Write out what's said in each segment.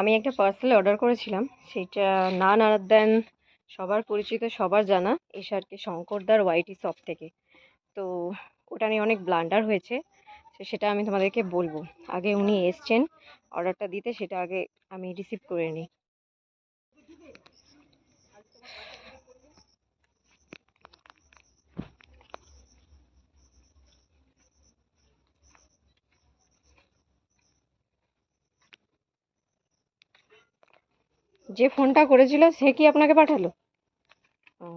আমি একটা parcel order করেছিলাম, সেটা নান আদার দেন সবার পরিচিত সবার জানা এসআরকে শঙ্করদার ওয়াইটি শপ থেকে। তো ওটা নিয়ে অনেক ব্লান্ডার হয়েছে, তো সেটা আমি তোমাদেরকে বলবো। আগে উনি এসছেন অর্ডারটা দিতে, সেটা আগে আমি রিসিভ করে নিই। যে ফোনটা করেছিল সে কি আপনাকে পাঠালো? ও,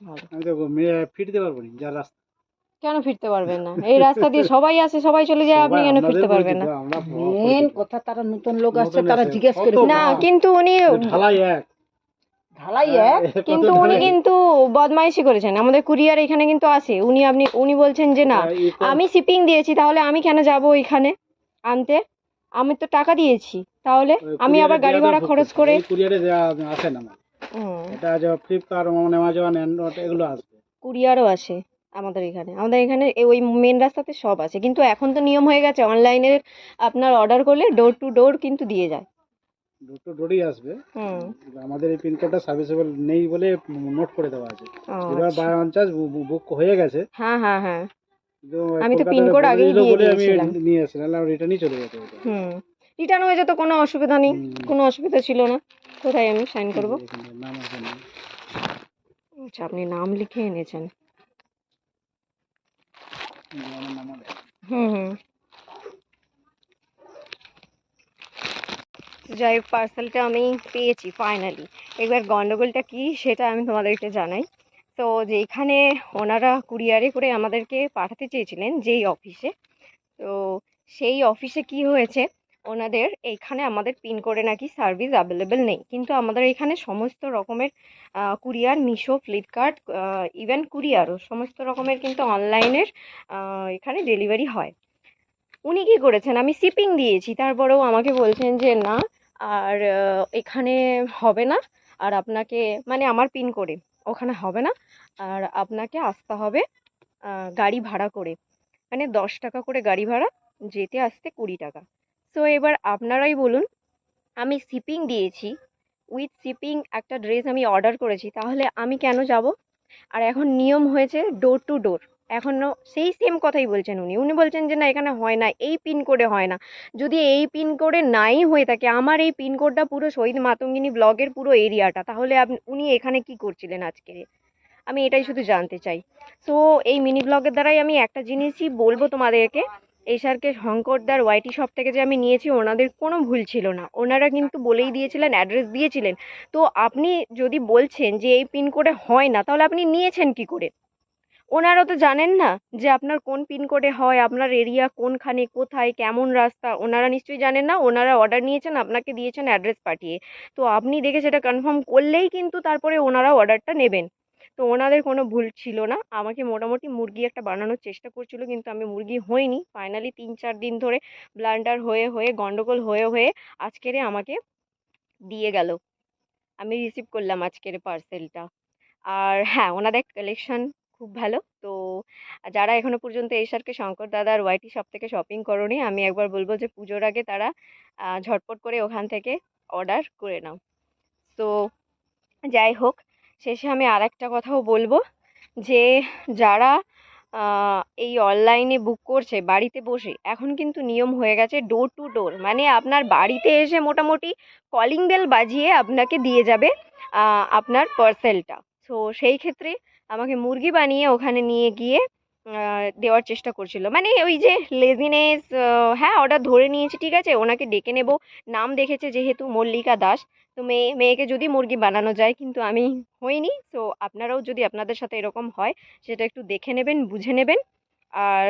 ভালো। আমি তো ফিরতে পারবো না যা রাস্তা। কেন ফিরতে পারবেন না? এই রাস্তা দিয়ে সবাই আসে, সবাই চলে যায়, আপনি সবাই কেন আপনাদের ফিরতে পারবেন পরিচিত, না? আমরা মেন পরিচিত। কথা, তারা নতুন লোক আসছে, নতুন তারা এসে জিজ্ঞেস করে কত না, ভাব, কিন্তু উনি ঢালাই এক। ঢালাই এক। কত কিন্তু উনি ঢালাই। কিন্তু বদমাইশি করেছেন। আমাদের কুরিয়ার এখানে কিন্তু আসে, উনি বলছেন যে না, আমি শিপিং দিয়েছি, তাহলে আমি কেন যাব ওইখানে আনতে? আমি তো টাকা দিয়েছি, তাহলে আমি আবার গাড়ি ভাড়া খরচ করে। কুরিয়ারে আসে না, এটা যে ফ্লিপকার্ট, অ্যামাজন, অ্যান্ড্রয়েড এগুলো আসবে। কুরিয়ারও আসে আমাদের এখানে ওই মেন রাস্তাতে সব আছে, কিন্তু এখন তো নিয়ম হয়ে গেছে অনলাইনে আপনার অর্ডার করলে ডোর টু ডোর কিন্তু দিয়ে যায়। দুটো ডোরই আসবে। হুম। আমাদের এই পিনকোডটা সার্ভিসেবল নেই বলে নোট করে দেওয়া আছে। ও, এবার আচ্ছা। বাই ওয়ান চার্জ বুক হয়ে গেছে, হ্যাঁ হ্যাঁ হ্যাঁ, কিন্তু আমি তো কলকাতায় পিনকোড বলে আগেই দিল দিয়ে বলে আমি দিয়েছিলাম। নিয়ে এসেছি, নাহলে রিটার্নই চলে যেত। হুম, রিটার্ন হয়ে যেত, কোনো অসুবিধা নেই। কোনো অসুবিধা ছিল না। কোথায় আমি সাইন করব? নাম আছে না। আচ্ছা, আপনি নাম লিখে এনেছেন। আমার নাম আছে। হুম হুম। যাই হোক, পার্সেলটা আমি পেয়েছি ফাইনালি। এবার গন্ডগোলটা কি সেটা আমি তোমাদেরকে জানাই। তো যেখানে ওনারা কুরিয়ারে করে আমাদেরকে পাঠাতে চেয়েছিলেন যেই অফিসে, তো সেই অফিসে কি হয়েছে, ওনাদের এইখানে আমাদের পিনকোডে নাকি সার্ভিস অ্যাভেলেবেল নেই, কিন্তু আমাদের এখানে সমস্ত রকমের কুরিয়ার, মিশো, ফ্লিপকার্ট, ইভেন কুরিয়ারও সমস্ত রকমের কিন্তু অনলাইনের এখানে ডেলিভারি হয়। উনি কি করেছেন, আমি শিপিং দিয়েছি, তারপরেও আমাকে বলছেন যে না, আর এখানে হবে না, আর আপনাকে মানে আমার পিনকোডে ওখানে হবে না, আর আপনাকে আসতে হবে গাড়ি ভাড়া করে, মানে 10 টাকা করে গাড়ি ভাড়া, যেতে আসতে 20 টাকা। তো এবার আপনারাই বলুন, আমি শিপিং দিয়েছি, উইথ শিপিং একটা ড্রেস আমি অর্ডার করেছি, তাহলে আমি কেন যাব? আর এখন নিয়ম হয়েছে ডোর টু ডোর। এখনও সেই সেম কথাই বলছেন উনি বলছেন যে না, এখানে হয় না, এই পিনকোডে হয় না। যদি এই পিনকোডে নাই হয়ে থাকে, আমার এই পিনকোডটা পুরো শহীদ মাতঙ্গিনী ব্লগের পুরো এরিয়াটা, তাহলে উনি এখানে কি করছিলেন আজকে? আমি এটাই শুধু জানতে চাই। সো এই মিনি ব্লগের দ্বারাই আমি একটা জিনিসই বলবো তোমাদেরকে, এসআরকে শঙ্করদার ওয়াইটি শপ থেকে যে আমি নিয়েছি, ওনাদের কোনো ভুল ছিল না। ওনারা কিন্তু বলেই দিয়েছিলেন, অ্যাড্রেস দিয়েছিলেন। তো আপনি যদি বলছেন যে এই পিনকোডে হয় না, তাহলে আপনি নিয়েছেন কি করে? ওনারা তো জানেন না যে আপনার কোন পিনকোডে হয়, আপনার এরিয়া কোনখানে, কোথায়, কেমন রাস্তা, ওনারা নিশ্চয়ই জানেন না। ওনারা অর্ডার নিয়েছেন, আপনাকে দিয়েছেন অ্যাড্রেস পাঠিয়ে। তো আপনি দেখে সেটা কনফার্ম করলেই কিন্তু তারপরে ওনারা অর্ডারটা নেবেন। তো ওনাদের কোনো ভুল ছিল না। আমাকে মোটামুটি মুরগি একটা বানানোর চেষ্টা করছিল, কিন্তু আমি মুরগি হইনি। ফাইনালি 3-4 দিন ধরে ব্লান্ডার হয়ে হয়ে, গন্ডগোল হয়ে হয়ে আজকেরে আমাকে দিয়ে গেল। আমি রিসিভ করলাম আজকের পার্সেলটা। আর হ্যাঁ, ওনাদের কালেকশন খুব ভালো। তো যারা এখনো পর্যন্ত এসআরকে শঙ্কর দাদার ওয়াইটি শপ থেকে শপিং করোনি, আমি একবার বলবো যে পুজোর আগে তারা ঝটপট করে ওখান থেকে অর্ডার করে নাও। তো যাই হোক, শেষে আমি আর একটা কথাও বলবো, যে যারা এই অনলাইনে বুক করছে বাড়িতে বসে, এখন কিন্তু নিয়ম হয়ে গেছে ডোর টু ডোর, মানে আপনার বাড়িতে এসে মোটামুটি কলিং বেল বাজিয়ে আপনাকে দিয়ে যাবে আপনার পার্সেলটা। তো সেই ক্ষেত্রে আমাকে মুরগি বানিয়ে ওখানে নিয়ে গিয়ে দেওয়ার চেষ্টা করছিল, মানে ওই যে লেজিনেস। হ্যাঁ, অর্ডার ধরে নিয়েছি, ঠিক আছে, ওনাকে ডেকে নেব, নাম দেখেছে যেহেতু মল্লিকা দাস, তো মেয়েকে যদি মুরগি বানানো যায়, কিন্তু আমি হইনি। তো আপনারাও যদি আপনাদের সাথে এরকম হয়, সেটা একটু দেখে নেবেন, বুঝে নেবেন। আর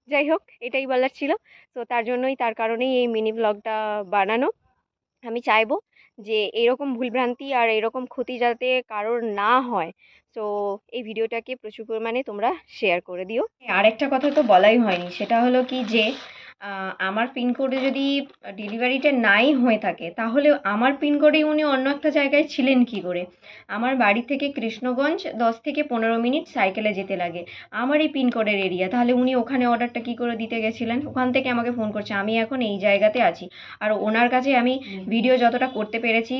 যাই হোক, এটাই বলার ছিল। তো তার কারণেই এই মিনি ব্লগটা বানানো। আমি চাইবো যে এরকম ভুলভ্রান্তি আর এরকম ক্ষতি যাতে কারোর না হয়। তো এই ভিডিওটাকে প্রচুর পরিমাণে তোমরা শেয়ার করে দিও। আরেকটা কথা তো বলাই হয়নি, সেটা হলো কি যে আমার পিনকোডে যদি ডেলিভারিটা নাই হয়ে থাকে তাহলে আমার পিনকোডে উনি অন্য একটা জায়গায় ছিলেন কি করে? আমার বাড়ি থেকে কৃষ্ণগঞ্জ 10 থেকে 15 মিনিট সাইকেলে যেতে লাগে, আমার এই পিনকোডের এরিয়া, তাহলে উনি ওখানে অর্ডারটা কি করে দিতে গেছিলেন? ওখান থেকে আমাকে ফোন করছে, আমি এখন এই জায়গাতে আছি। আর ওনার কাছে আমি ভিডিও যতটা করতে পেরেছি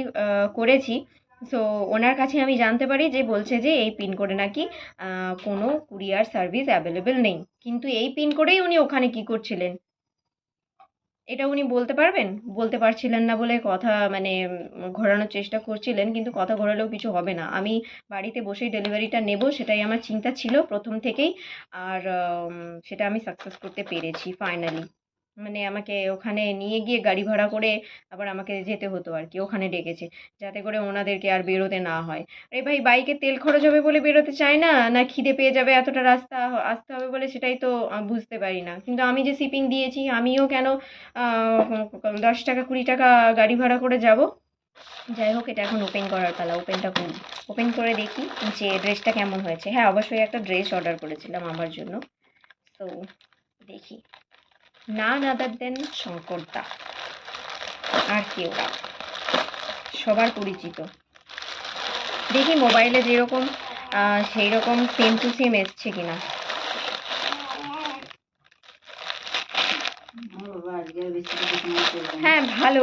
করেছি। সো ওনার কাছে আমি জানতে পারি যে বলছে যে এই পিনকোডে নাকি কোনো কুরিয়ার সার্ভিস অ্যাভেলেবেল নেই, কিন্তু এই পিনকোডেই উনি ওখানে কি করছিলেন এটা উনি বলতে পারবেন? বলতে পারছিলেন না বলে কথা মানে ঘোরানোর চেষ্টা করছিলেন, কিন্তু কথা ঘোরালেও কিছু হবে না। আমি বাড়িতে বসেই ডেলিভারিটা নেব সেটাই আমার চিন্তা ছিল প্রথম থেকেই। আর সেটা আমি সাকসেস করতে পেরেছি ফাইনালি। মানে আমাকে ওখানে নিয়ে গিয়ে গাড়ি ভাড়া করে আবার আমাকে যেতে হতো আর কি, ওখানে ডেকেছে যাতে করে ওনাদেরকে আর বেরোতে না হয়। আরে ভাই, বাইকে তেল খরচ হবে বলে বেরোতে চায় না, না খিদে পেয়ে যাবে এতটা রাস্তা আসতে হবে বলে, সেটাই তো বুঝতে পারি না। কিন্তু আমি যে শিপিং দিয়েছি আমিও কেন 10 টাকা 20 টাকা গাড়ি ভাড়া করে যাব? যাই হোক, এটা এখন ওপেন করার পালা। ওপেনটা করি, ওপেন করে দেখি যে ড্রেসটা কেমন হয়েছে। হ্যাঁ, অবশ্যই একটা ড্রেস অর্ডার করেছিলাম আমার জন্য। তো দেখি, নান আদার দেন শঙ্করদা। আর কি ওরা সবার পরিচিত। দেখি মোবাইলে যেরকম সেই রকম সেম টু সেম এসছে কিনা। হ্যাঁ, ভালো,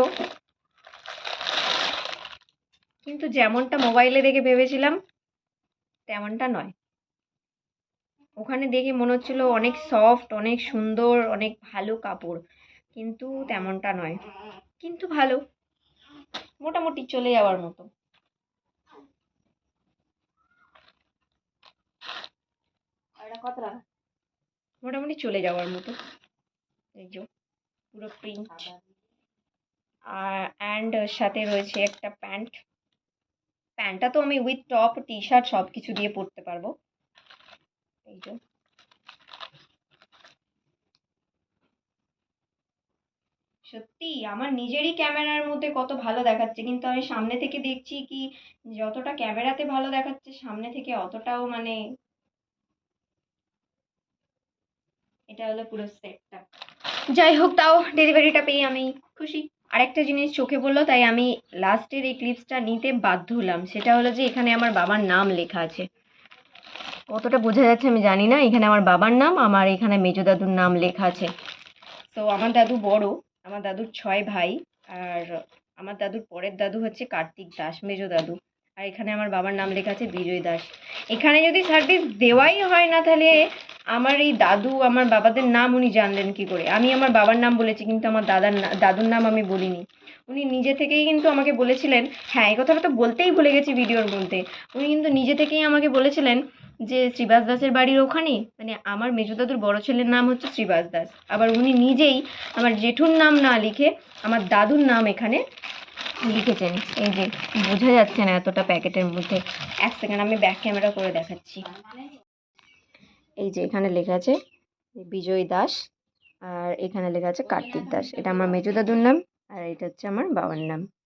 কিন্তু যেমনটা মোবাইলে দেখে ভেবেছিলাম তেমনটা নয়। ওখানে দেখে মনে হচ্ছিল অনেক সফট, অনেক সুন্দর, অনেক ভালো কাপড়, কিন্তু তেমনটা নয়। কিন্তু ভালো, মোটামুটি চলে যাওয়ার মতো। মোটামুটি চলে যাওয়ার মতো। এই যে পুরো প্রিন্ট, অ্যান্ড সাথে রয়েছে একটা প্যান্ট। প্যান্টটা তো আমি উইথ টপ টি শার্ট সব কিছু দিয়ে পরতে পারবো। এই যে সত্যি আমার নিজেরই ক্যামেরার মধ্যে কত ভালো দেখাচ্ছে, কিন্তু আমি সামনে থেকে দেখছি কি যতটা ক্যামেরাতে ভালো দেখাচ্ছে সামনে থেকে অতটাও মানে, এটা হলো পুরো সেটটা। যাই হোক, তাও ডেলিভারিটা পেয়ে আমি খুশি। আরেকটা জিনিস চোখে পড়লো, তাই আমি লাস্টের এই ক্লিপসটা নিতে বাধ্য হলাম। সেটা হলো যে এখানে আমার বাবার নাম লেখা আছে। কতটা বোঝা যাচ্ছে আমি জানি না, এখানে আমার বাবার নাম, আমার এখানে মেজো দাদুর নাম লেখা আছে। তো আমার দাদু বড়, আমার দাদুর 6 ভাই। আর আমার দাদুর পরের দাদু হচ্ছে কার্তিক দাস, মেজো দাদু। আর এখানে আমার বাবার নাম লেখা আছে বিজয় দাস। এখানে যদি সার্ভিস দেওয়াই হয় না, তাহলে আমার এই দাদু আমার বাবাদের নাম উনি জানলেন কি করে? আমি আমার বাবার নাম বলেছি, কিন্তু আমার দাদুর নাম আমি বলিনি। উনি নিজে থেকেই কিন্তু আমাকে বলেছিলেন, হ্যাঁ এই কথাটা তো বলতেই ভুলে গেছি ভিডিওর মধ্যে, উনি কিন্তু নিজে থেকেই আমাকে বলেছিলেন যে শ্রীবাস দাসের বাড়ির ওখানে, মানে আমার মেজো দাদুর বড় ছেলের নাম হচ্ছে শ্রীবাস দাস। আবার উনি নিজেই আমার জেঠুর নাম না লিখে আমার দাদুর নাম এখানে লিখেছেন। এই যে বোঝা যাচ্ছে না এতটা প্যাকেটের মধ্যে। এক সেকেন্ড, আমি ব্যাক ক্যামেরা করে দেখাচ্ছি। এই যে এখানে লেখা আছে বিজয় দাস, আর এখানে লেখা আছে কার্তিক দাস। এটা আমার মেজো দাদুর নাম, আর এটা হচ্ছে আমার বাবার নাম।